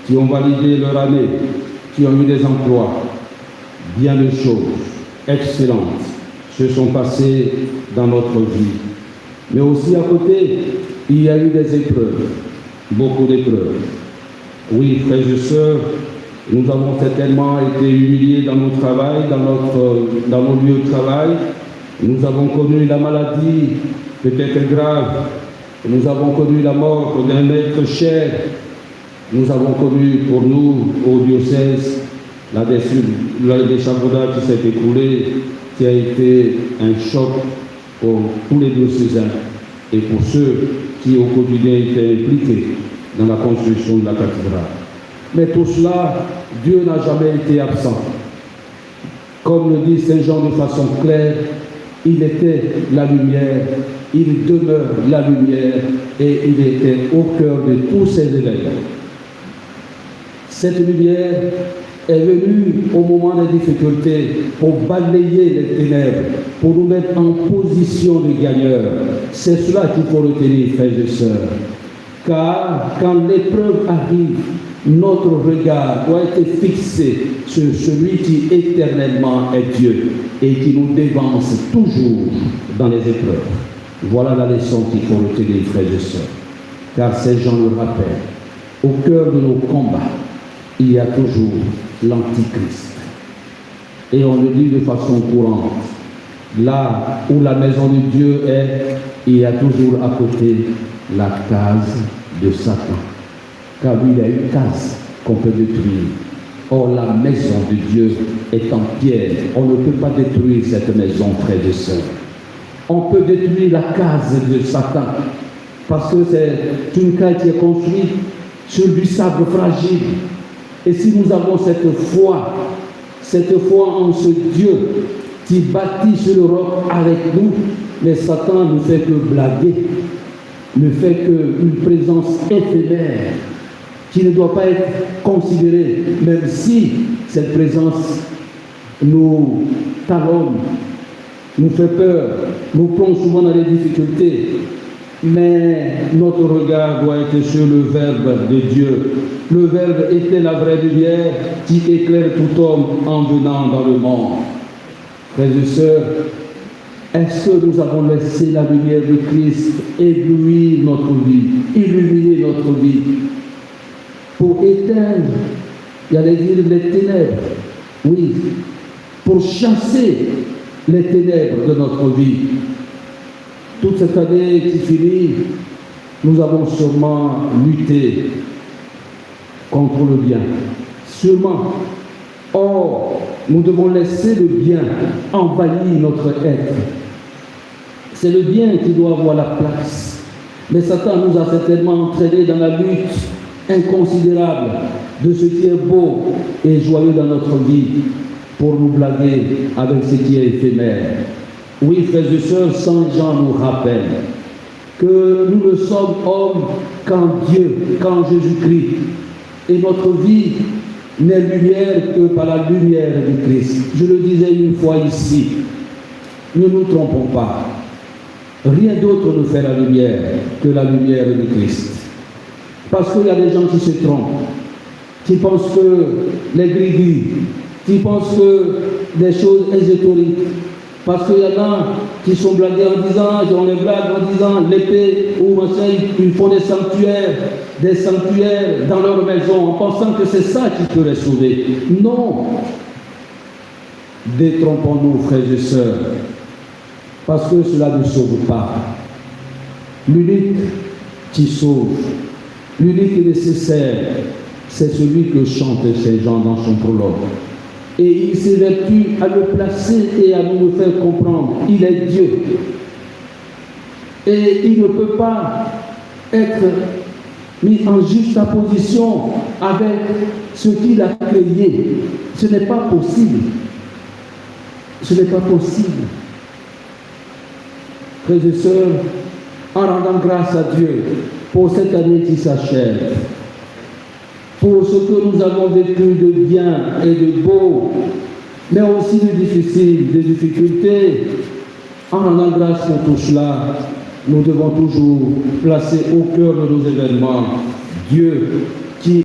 qui ont validé leur année, qui ont eu des emplois. Bien de choses excellentes se sont passées dans notre vie. Mais aussi à côté, il y a eu des épreuves, beaucoup d'épreuves. Oui, frères et sœurs, nous avons certainement été humiliés dans nos travails, dans nos lieux de travail. Nous avons connu la maladie, peut-être grave. Nous avons connu la mort d'un être cher. Nous avons connu pour nous, au diocèse, l'échafaudage qui s'est écoulé, qui a été un choc pour tous les diocésains et pour ceux qui au quotidien étaient impliqués dans la construction de la cathédrale. Mais tout cela, Dieu n'a jamais été absent. Comme le dit Saint Jean de façon claire, il était la lumière, il demeure la lumière et il était au cœur de tous ses élèves. Cette lumière est venue au moment des difficultés pour balayer les ténèbres, pour nous mettre en position de gagneurs. C'est cela qu'il faut retenir, frères et sœurs. Car quand l'épreuve arrive, notre regard doit être fixé sur celui qui éternellement est Dieu et qui nous dévance toujours dans les épreuves. Voilà la leçon qu'il faut retenir, frères et sœurs. Car ces gens le rappellent. Au cœur de nos combats, il y a toujours l'Antichrist. Et on le dit de façon courante. Là où la maison de Dieu est, il y a toujours à côté la case de Satan. Car lui, il y a une case qu'on peut détruire. Or, la maison de Dieu est en pierre. On ne peut pas détruire cette maison, frères et sœurs. On peut détruire la case de Satan parce que c'est une case qui est construite sur du sable fragile. Et si nous avons cette foi en ce Dieu qui bâtit sur le roc avec nous, mais Satan ne fait que blaguer, ne fait qu'une présence éphémère qui ne doit pas être considérée, même si cette présence nous talonne, nous fait peur, nous plonge souvent dans les difficultés. Mais notre regard doit être sur le Verbe de Dieu. Le Verbe était la vraie lumière qui éclaire tout homme en venant dans le monde. Frères et sœurs, est-ce que nous avons laissé la lumière de Christ éblouir notre vie, illuminer notre vie, pour éteindre, j'allais dire, les ténèbres, oui, pour chasser les ténèbres de notre vie. Toute cette année qui finit, nous avons sûrement lutté contre le bien. Sûrement. Or, nous devons laisser le bien envahir notre être. C'est le bien qui doit avoir la place. Mais Satan nous a certainement entraînés dans la lutte inconsidérable de ce qui est beau et joyeux dans notre vie pour nous blaguer avec ce qui est éphémère. Oui, frères et sœurs, Saint Jean nous rappelle que nous ne sommes hommes qu'en Dieu, qu'en Jésus-Christ. Et notre vie n'est lumière que par la lumière du Christ. Je le disais une fois ici, ne nous trompons pas. Rien d'autre ne fait la lumière que la lumière du Christ. Parce qu'il y a des gens qui se trompent, qui pensent que les gris-gris, qui pensent que des choses ésotériques. Parce qu'il y en a qui sont blagués en disant, on les blague en disant l'épée ou ils font des sanctuaires dans leur maison en pensant que c'est ça qui peut les sauver. Non. Détrompons-nous, frères et sœurs, parce que cela ne sauve pas. L'unique qui sauve, l'unique nécessaire, c'est celui que chante Saint Jean dans son prologue. Et il s'évertue à le placer et à nous le faire comprendre. Il est Dieu. Et il ne peut pas être mis en juxtaposition avec ce qu'il a créé. Ce n'est pas possible. Ce n'est pas possible. Frères et sœurs, en rendant grâce à Dieu pour cette année qui s'achève, pour ce que nous avons vécu de bien et de beau, mais aussi de difficile, de difficultés. En rendant grâce pour tout cela, nous devons toujours placer au cœur de nos événements Dieu